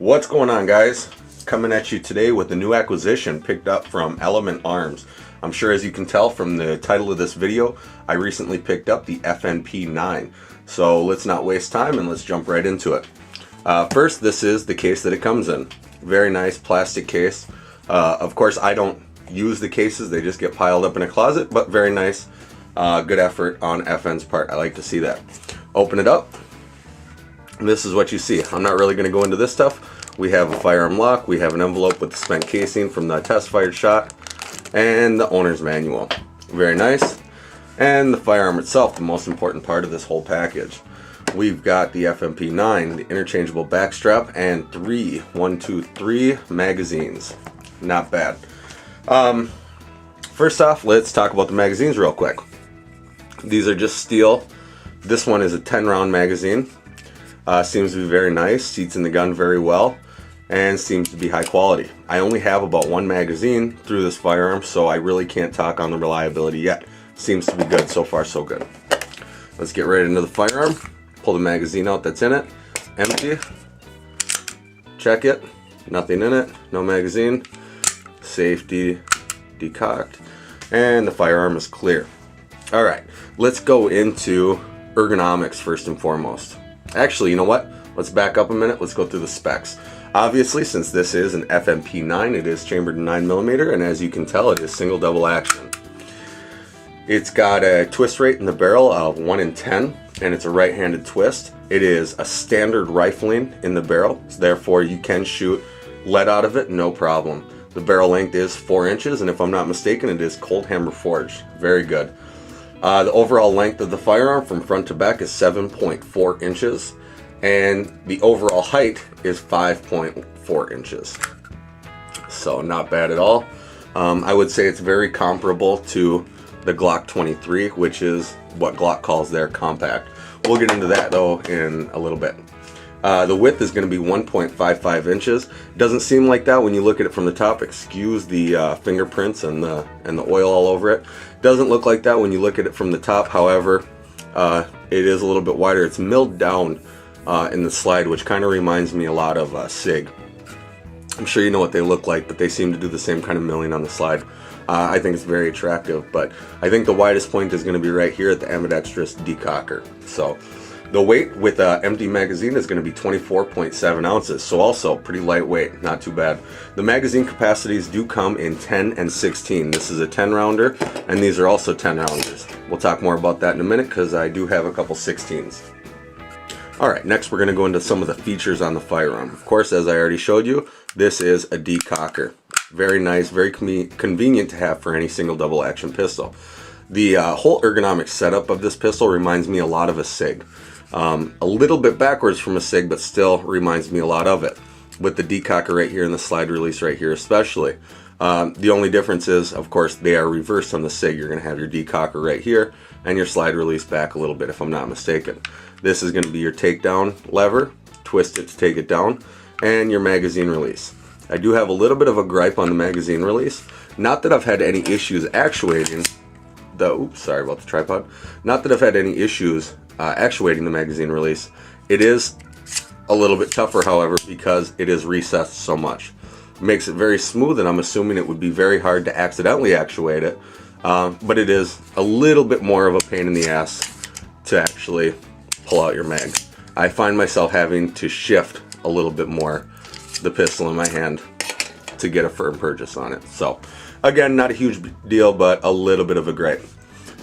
What's going on, guys? Coming at you today with a new acquisition picked up from Element Arms. I'm sure as you can tell from the title of this video, I recently picked up the FNP-9. So let's not waste time and let's jump right into it. First, this is the case that it comes in. Very nice plastic case. Of course, I don't use the cases, they just get piled up in a closet, but very nice. Good effort on FN's part. I like to see that. Open it up. This is what you see. I'm not really going to go into this stuff. We have a firearm lock, we have an envelope with the spent casing from the test fired shot, and the owner's manual. Very nice. And the firearm itself, the most important part of this whole package. We've got the FNP-9, the interchangeable backstrap, and three magazines. Not bad. First off, let's talk about the magazines real quick. These are just steel. This one is a 10-round magazine. Seems to be very nice, seats in the gun very well, and seems to be high quality. I only have about one magazine through this firearm, so I really can't talk on the reliability yet. Seems to be good. So far, so good. Let's get right into the firearm. Pull the magazine out that's in it. Empty. Check it. Nothing in it. No magazine. Safety decocked. And the firearm is clear. Alright, let's go into ergonomics first and foremost. Actually, you know what? Let's back up a minute. Let's go through the specs. Obviously, since this is an FNP-9, it is chambered in 9mm, and as you can tell, it is single double action. It's got a twist rate in the barrel of 1 in 10, and it's a right-handed twist. It is a standard rifling in the barrel, so therefore you can shoot lead out of it, no problem. The barrel length is 4 inches, and if I'm not mistaken, it is cold hammer forged. Very good. The overall length of the firearm from front to back is 7.4 inches, and the overall height is 5.4 inches. So not bad at all. I would say it's very comparable to the Glock 23, which is what Glock calls their compact. We'll get into that though in a little bit. The width is going to be 1.55 inches. Doesn't seem like that when you look at it from the top. Excuse the fingerprints and the oil all over it. Doesn't look like that when you look at it from the top. However, it is a little bit wider. It's milled down in the slide, which kind of reminds me a lot of SIG. I'm sure you know what they look like, but they seem to do the same kind of milling on the slide. I think it's very attractive, but I think the widest point is going to be right here at the ambidextrous decocker. So the weight with an empty magazine is going to be 24.7 ounces, so also pretty lightweight, not too bad. The magazine capacities do come in 10 and 16. This is a 10 rounder, and these are also 10 rounders. We'll talk more about that in a minute because I do have a couple 16s. Alright, next we're going to go into some of the features on the firearm. Of course, as I already showed you, this is a decocker. Very nice, very convenient to have for any single double action pistol. The whole ergonomic setup of this pistol reminds me a lot of a SIG. A little bit backwards from a SIG, but still reminds me a lot of it. With the decocker right here and the slide release right here especially. The only difference is, of course, they are reversed on the SIG. You're going to have your decocker right here and your slide release back a little bit, if I'm not mistaken. This is going to be your takedown lever, twist it to take it down, and your magazine release. I do have a little bit of a gripe on the magazine release. Not that I've had any issues actuating the, oops, sorry about the tripod. Not that I've had any issues actuating the magazine release. It is a little bit tougher, however, because it is recessed so much. It makes it very smooth, and I'm assuming it would be very hard to accidentally actuate it, but it is a little bit more of a pain in the ass to actually pull out your mag. I find myself having to shift a little bit more the pistol in my hand to get a firm purchase on it. So again, not a huge deal, but a little bit of a gripe.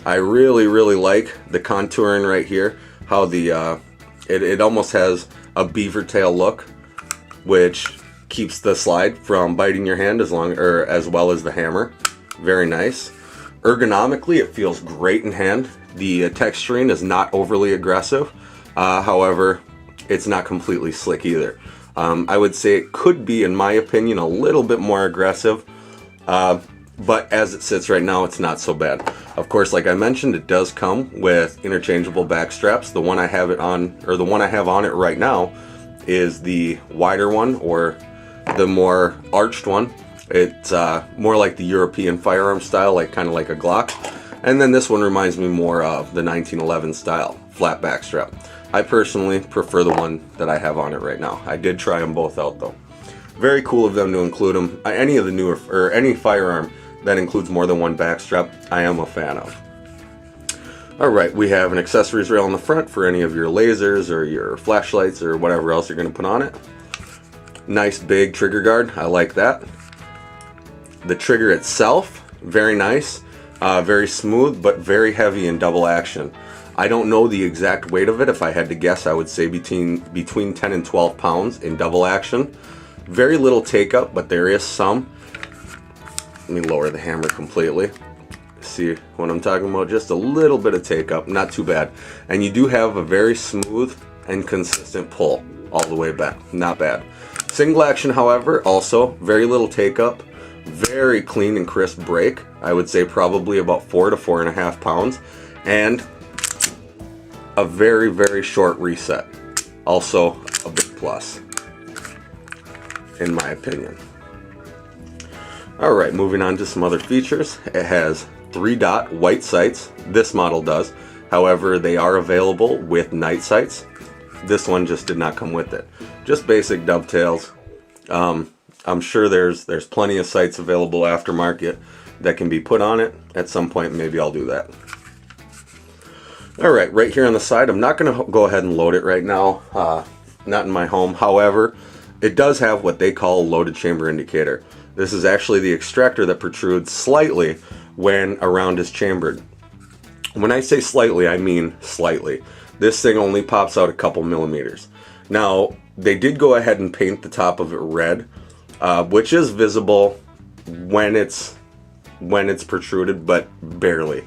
I really like the contouring right here, how the it almost has a beaver tail look, which keeps the slide from biting your hand as well as the hammer. Very nice. Ergonomically, it feels great in hand. The texturing is not overly aggressive. However, it's not completely slick either. I would say it could be, in my opinion, a little bit more aggressive. But as it sits right now, it's not so bad. Of course, like I mentioned, it does come with interchangeable back straps. The one I have it on, or the one I have on it right now, is the wider one, or the more arched one. It's more like the European firearm style, kind of like a Glock. And then this one reminds me more of the 1911 style flat back strap. I personally prefer the one that I have on it right now. I did try them both out though. Very cool of them to include them. Any of the newer, or any firearm that includes more than one backstrap, I am a fan of. Alright, we have an accessories rail on the front for any of your lasers or your flashlights or whatever else you're going to put on it. Nice big trigger guard, I like that. The trigger itself, very nice, very smooth, but very heavy in double action. I don't know the exact weight of it. If I had to guess, I would say between 10 and 12 pounds in double action. Very little take up, but there is some. Let me lower the hammer completely. See what I'm talking about? Just a little bit of take up, not too bad. And you do have a very smooth and consistent pull all the way back, not bad. Single action, however, also very little take up, very clean and crisp break. I would say probably about 4 to 4.5 pounds, and a very, very short reset. Also a big plus, in my opinion. Alright, moving on to some other features. It has 3-dot white sights. This model does. However, they are available with night sights. This one just did not come with it. Just basic dovetails. I'm sure there's plenty of sights available aftermarket that can be put on it. At some point, maybe I'll do that. Alright, right here on the side, I'm not going to go ahead and load it right now. Not in my home. However, it does have what they call a loaded chamber indicator. This is actually the extractor that protrudes slightly when a round is chambered. When I say slightly, I mean slightly. This thing only pops out a couple millimeters. Now, they did go ahead and paint the top of it red, which is visible when it's protruded, but barely.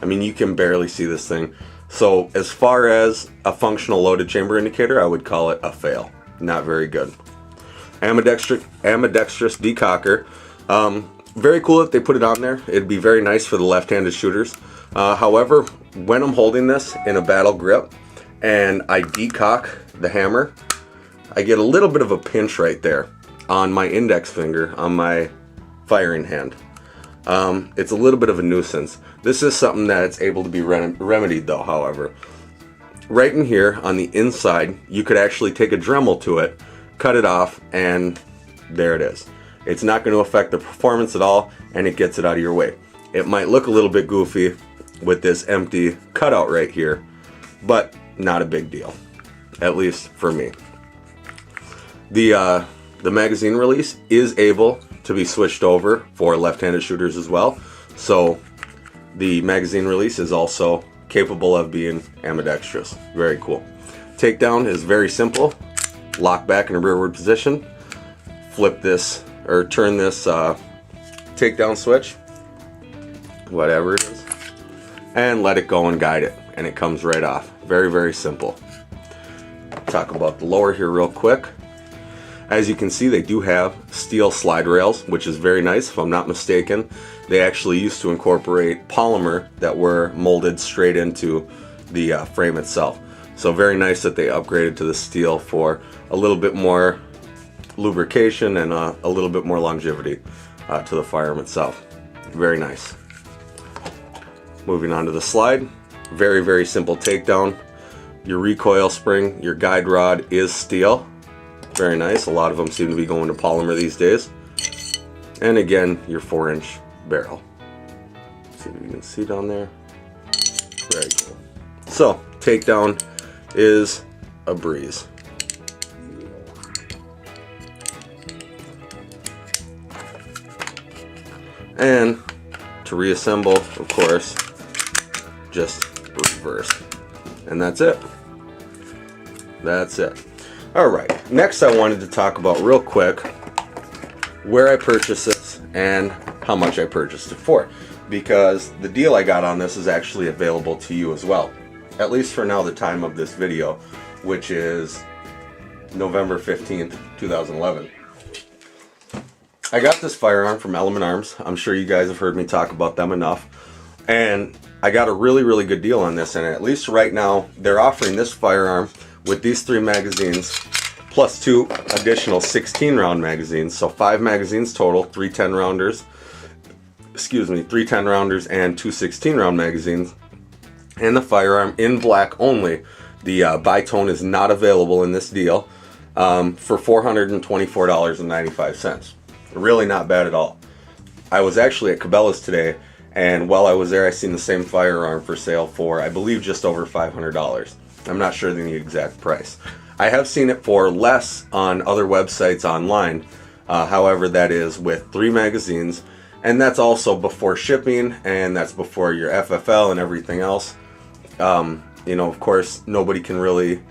I mean, you can barely see this thing. So as far as a functional loaded chamber indicator, I would call it a fail. Not very good. Ambidextrous decocker. Very cool that they put it on there. It'd be very nice for the left-handed shooters. However, when I'm holding this in a battle grip and I decock the hammer, I get a little bit of a pinch right there on my index finger on my firing hand. It's a little bit of a nuisance. This is something that's able to be remedied though, however. Right in here on the inside, you could actually take a Dremel to it, cut it off, and there it is. It's not going to affect the performance at all, and it gets it out of your way. It might look a little bit goofy with this empty cutout right here, but not a big deal, at least for me. The magazine release is able to be switched over for left-handed shooters as well, so the magazine release is also capable of being ambidextrous. Very cool. Takedown is very simple. Lock back in a rearward position, flip this or turn this takedown switch, whatever it is, and let it go and guide it, and it comes right off. Very, very simple. Talk about the lower here real quick. As you can see, they do have steel slide rails, which is very nice. If I'm not mistaken, they actually used to incorporate polymer that were molded straight into the frame itself. So very nice that they upgraded to the steel for a little bit more lubrication and a little bit more longevity to the firearm itself. Very nice. Moving on to the slide. Very, very simple takedown. Your recoil spring, your guide rod is steel. Very nice. A lot of them seem to be going to polymer these days. And again, your 4-inch barrel. Let's see if you can see down there. Very cool. So, takedown is a breeze. And to reassemble, of course, just reverse. And that's it. That's it. Alright, next I wanted to talk about real quick where I purchased this and how much I purchased it for. Because the deal I got on this is actually available to you as well. At least for now, the time of this video, which is November 15th, 2011. I got this firearm from Element Arms. I'm sure you guys have heard me talk about them enough. And I got a really, really good deal on this. And at least right now, they're offering this firearm with these 3 magazines, plus 2 additional 16-round magazines. So 5 magazines total, 3 10-rounders. Excuse me, 3 10-rounders and 2 16-round magazines. And the firearm in black only The Bitone is not available in this deal for $424.95. Really not bad at all. I was actually at Cabela's today, and while I was there, I seen the same firearm for sale for, I believe, just over $500. I'm not sure the exact price. I have seen it for less on other websites online. However, that is with 3 magazines, and that's also before shipping, and that's before your FFL and everything else. You know, of course, nobody can really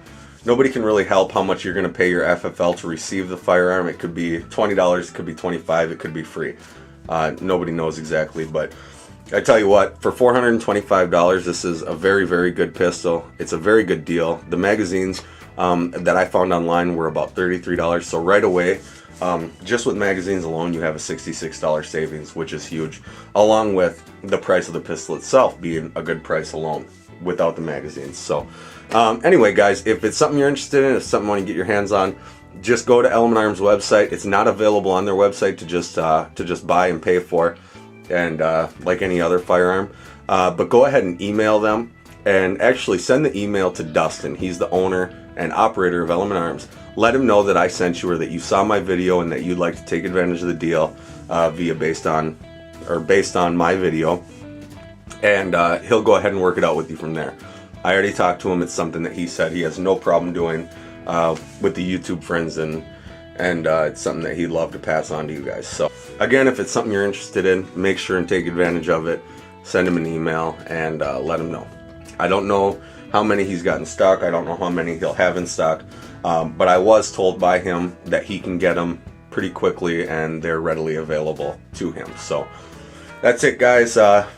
help how much you're going to pay your FFL to receive the firearm. It could be $20, it could be $25, it could be free. Nobody knows exactly, but I tell you what, for $425, this is a very, very good pistol. It's a very good deal. The magazines that I found online were about $33, so right away, just with magazines alone, you have a $66 savings, which is huge, along with the price of the pistol itself being a good price alone without the magazines. So anyway, guys, if it's something you're interested in, if it's something you want to get your hands on, just go to Element Arms website. It's not available on their website to just buy and pay for, and like any other firearm, but go ahead and email them, and actually send the email to Dustin. He's the owner and operator of Element Arms. Let him know that I sent you, or that you saw my video and that you'd like to take advantage of the deal based on my video, and he'll go ahead and work it out with you from there. I already talked to him. It's something that he said he has no problem doing with the YouTube friends, and it's something that he'd love to pass on to you guys. So again, if it's something you're interested in, make sure and take advantage of it. Send him an email and let him know. I don't know how many he's got in stock. I don't know how many he'll have in stock, but I was told by him that he can get them pretty quickly and they're readily available to him. So that's it, guys.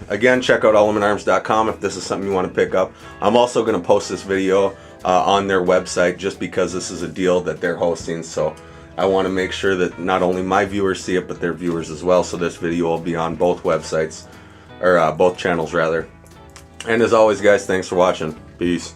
Again, check out elementarms.com if this is something you want to pick up. I'm also going to post this video on their website, just because this is a deal that they're hosting. So I want to make sure that not only my viewers see it, but their viewers as well. So this video will be on both websites, or both channels rather. And as always, guys, thanks for watching. Peace.